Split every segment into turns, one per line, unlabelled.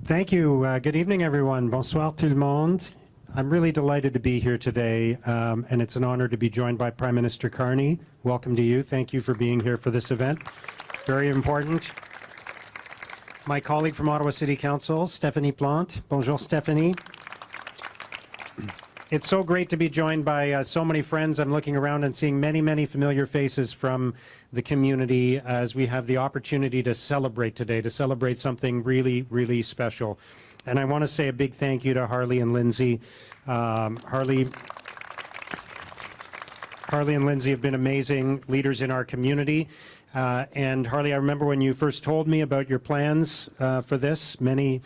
Thank you. Good evening, everyone. Bonsoir tout le monde. I'm really delighted to be here today, and it's an honor to be joined by Prime Minister Carney. Welcome to you. Thank you for being here for this event. Very important. My colleague from Ottawa City Council, Stephanie Plante. Bonjour, Stephanie. It's so great to be joined by so many friends. I'm looking around and seeing many, many familiar faces from the community as we have the opportunity to celebrate today, to celebrate something really, really special. And I want to say a big thank you to Harley and Lindsay. Harley and Lindsay have been amazing leaders in our community. And Harley, I remember when you first told me about your plans for this many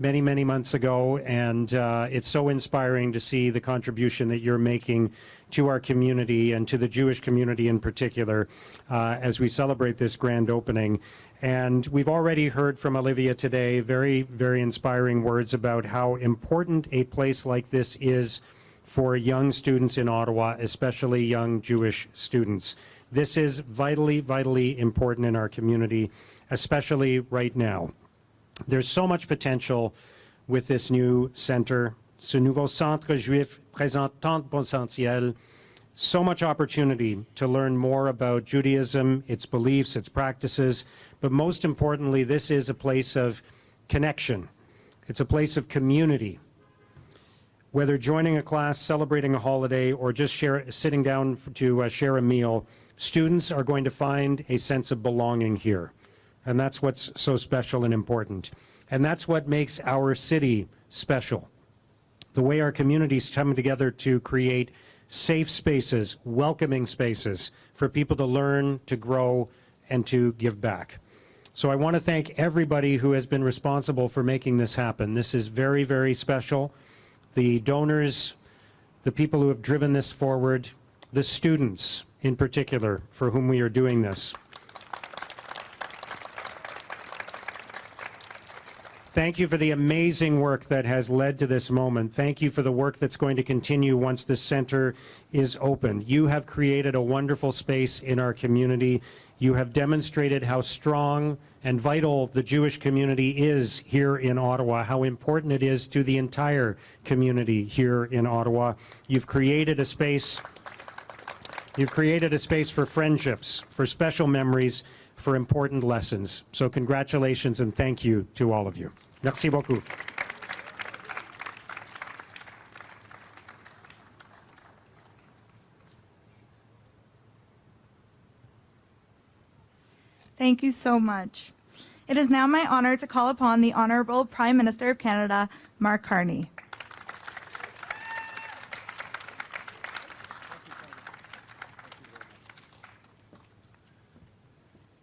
months ago, and it's so inspiring to see the contribution that you're making to our community and to the Jewish community in particular as we celebrate this grand opening. And we've already heard from Olivia today very, very inspiring words about how important a place like this is for young students in Ottawa, especially young Jewish students. This is vitally, vitally important in our community, especially right now. There's so much potential with this new center, ce nouveau centre juif présente tant de potentiel, so much opportunity to learn more about Judaism, its beliefs, its practices, but most importantly, this is a place of connection. It's a place of community. Whether joining a class, celebrating a holiday, or just sitting down to share a meal, students are going to find a sense of belonging here. And that's what's so special and important. And that's what makes our city special. The way our communities come together to create safe spaces, welcoming spaces for people to learn, to grow, and to give back. So I want to thank everybody who has been responsible for making this happen. This is very, very special. The donors, the people who have driven this forward, the students in particular for whom we are doing this. Thank you for the amazing work that has led to this moment. Thank you for the work that's going to continue once the center is open. You have created a wonderful space in our community. You have demonstrated how strong and vital the Jewish community is here in Ottawa, how important it is to the entire community here in Ottawa. You've created a space for friendships, for special memories, for important lessons. So congratulations and thank you to all of you. Merci beaucoup.
Thank you so much. It is now my honor to call upon the Honourable Prime Minister of Canada, Mark Carney.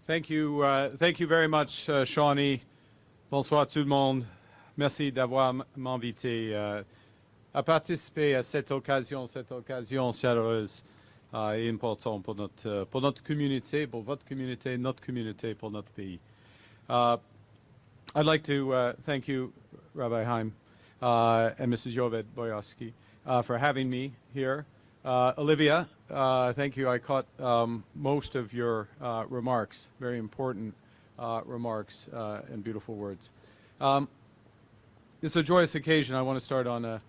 Thank you very much, Shawnee. Bonsoir tout le monde. Merci d'avoir m'invité à participer à cette occasion chaleureuse et importante pour notre communauté, pour votre communauté, notre communauté, pour notre pays. I'd like to thank you, Rabbi Haim, and Mrs. Yovet Boyarsky, for having me here. Olivia, thank you. I caught most of your remarks, very important remarks and beautiful words. It's a joyous occasion. I want to start on a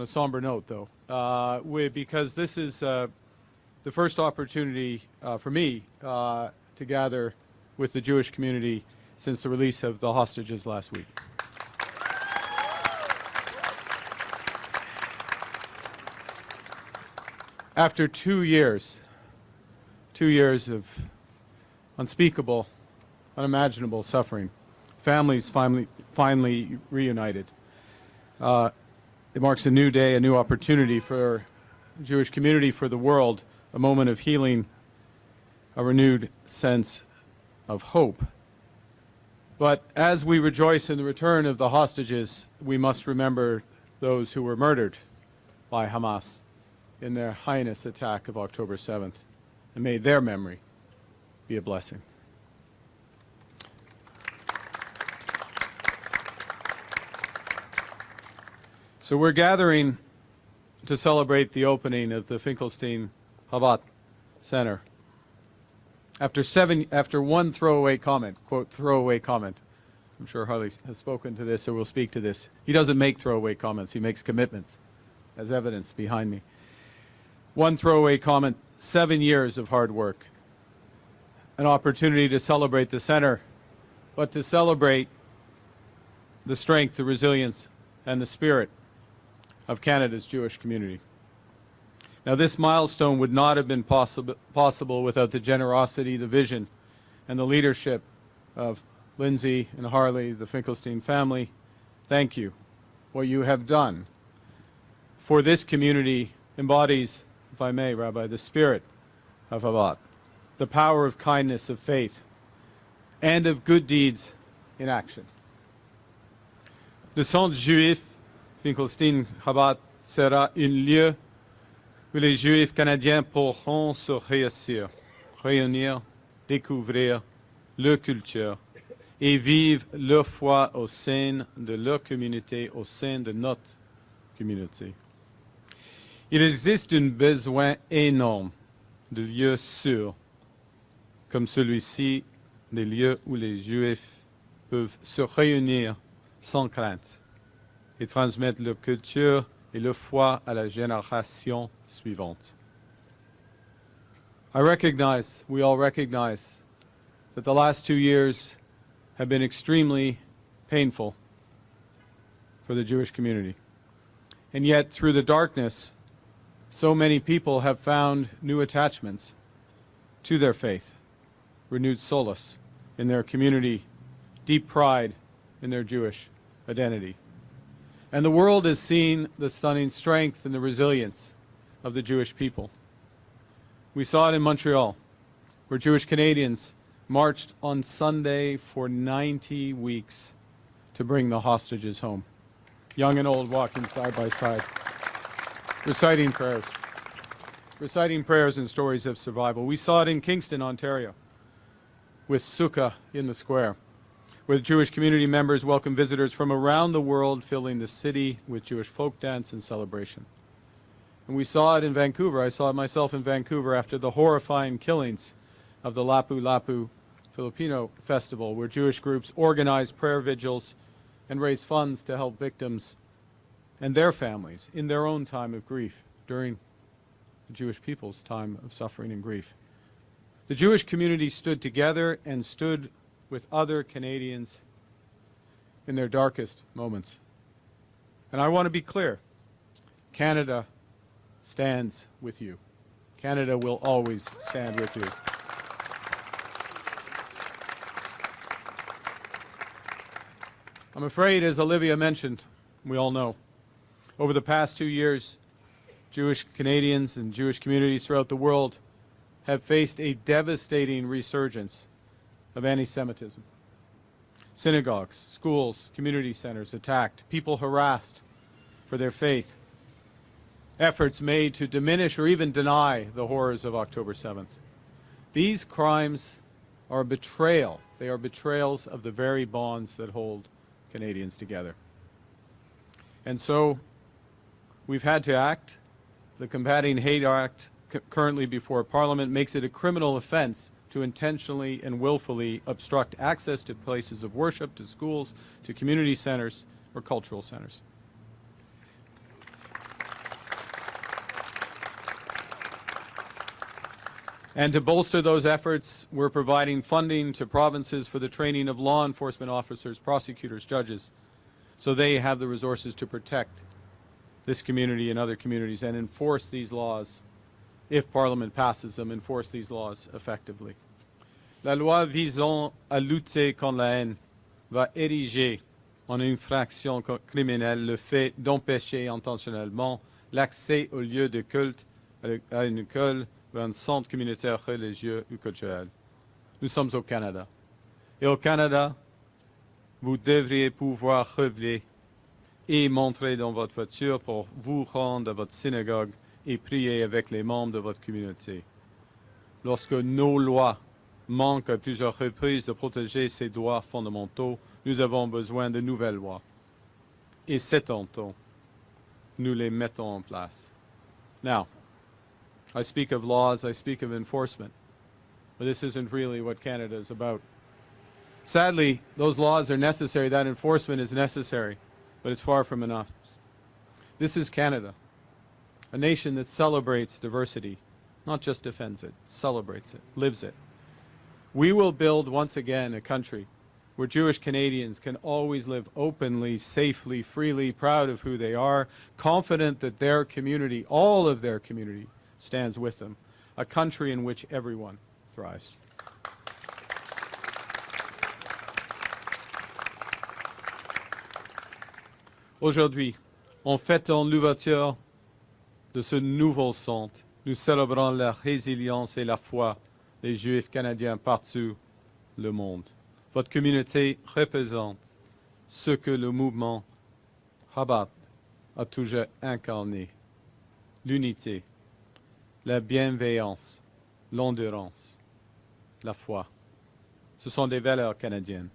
somber note, though, because this is the first opportunity for me to gather with the Jewish community since the release of the hostages last week. After 2 years of unspeakable, unimaginable suffering, families finally reunited. It marks a new day, a new opportunity for the Jewish community, for the world, a moment of healing, a renewed sense of hope. But as we rejoice in the return of the hostages, we must remember those who were murdered by Hamas in their heinous attack of October 7th, and may their memory be a blessing. So we're gathering to celebrate the opening of the Finkelstein Chabad Centre. After one throwaway comment, quote, throwaway comment, I'm sure Harley has spoken to this or will speak to this. He doesn't make throwaway comments. He makes commitments, as evidence behind me. One throwaway comment, 7 years of hard work. An opportunity to celebrate the center, but to celebrate the strength, the resilience, and the spirit of Canada's Jewish community. Now, this milestone would not have been possible without the generosity, the vision, and the leadership of Lindsay and Harley, the Finkelstein family. Thank you. What you have done for this community embodies, if I may, Rabbi, the spirit of Chabad, the power of kindness, of faith, and of good deeds in action. Le Centre Juif Finkelstein Chabad sera un lieu où les Juifs canadiens pourront se réunir, découvrir leur culture et vivre leur foi au sein de leur communauté, au sein de notre communauté. Il existe un besoin énorme de lieux sûrs comme celui-ci, des lieux où les Juifs peuvent se réunir sans crainte et transmettre leur culture et leur foi à la génération suivante. We all recognize that the last 2 years have been extremely painful for the Jewish community. And yet, through the darkness, so many people have found new attachments to their faith, renewed solace in their community, deep pride in their Jewish identity. And the world has seen the stunning strength and the resilience of the Jewish people. We saw it in Montreal, where Jewish Canadians marched on Sunday for 90 weeks to bring the hostages home. Young and old walking side by side, reciting prayers and stories of survival. We saw it in Kingston, Ontario, with Sukkah in the square, where Jewish community members welcome visitors from around the world, filling the city with Jewish folk dance and celebration. And we saw it in Vancouver. I saw it myself in Vancouver after the horrifying killings of the Lapu Lapu Filipino festival, where Jewish groups organized prayer vigils and raised funds to help victims and their families in their own time of grief during the Jewish people's time of suffering and grief. The Jewish community stood together and stood with other Canadians in their darkest moments. And I want to be clear, Canada stands with you. Canada will always stand with you. I'm afraid, as Olivia mentioned, we all know, over the past 2 years, Jewish Canadians and Jewish communities throughout the world have faced a devastating resurgence of anti-Semitism. Synagogues, schools, community centers attacked, people harassed for their faith, efforts made to diminish or even deny the horrors of October 7th. These crimes are a betrayal. They are betrayals of the very bonds that hold Canadians together. And so we've had to act. The Combating Hate Act currently before Parliament makes it a criminal offense to intentionally and willfully obstruct access to places of worship, to schools, to community centers, or cultural centers. And to bolster those efforts, we're providing funding to provinces for the training of law enforcement officers, prosecutors, judges, so they have the resources to protect this community and other communities and enforce these laws, if Parliament passes them, enforce these laws effectively. La loi visant à lutter contre la haine va ériger en infraction criminelle le fait d'empêcher intentionnellement l'accès aux lieux de culte, à une école ou un centre communautaire religieux ou culturel. Nous sommes au Canada. Et au Canada, vous devriez pouvoir revenir et montrer dans votre voiture pour vous rendre à votre synagogue et prier avec les membres de votre communauté. Lorsque nos lois manquent à plusieurs reprises de protéger ces droits fondamentaux, nous avons besoin de nouvelles lois. Et c'est en temps, nous les mettons en place. Now, I speak of laws, I speak of enforcement, but this isn't really what Canada is about. Sadly, those laws are necessary, that enforcement is necessary, but it's far from enough. This is Canada, a nation that celebrates diversity, not just defends it, celebrates it, lives it. We will build once again a country where Jewish Canadians can always live openly, safely, freely, proud of who they are, confident that their community, all of their community, stands with them. A country in which everyone thrives. Aujourd'hui, en fêtant l'ouverture de ce nouveau centre, nous célébrons la résilience et la foi des Juifs canadiens partout le monde. Votre communauté représente ce que le mouvement Chabad a toujours incarné: l'unité, la bienveillance, l'endurance, la foi. Ce sont des valeurs canadiennes.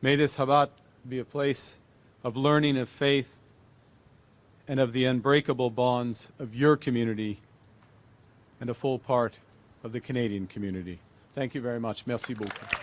May this Chabad be a place of learning of faith and of the unbreakable bonds of your community and a full part of the Canadian community. Thank you very much. Merci beaucoup.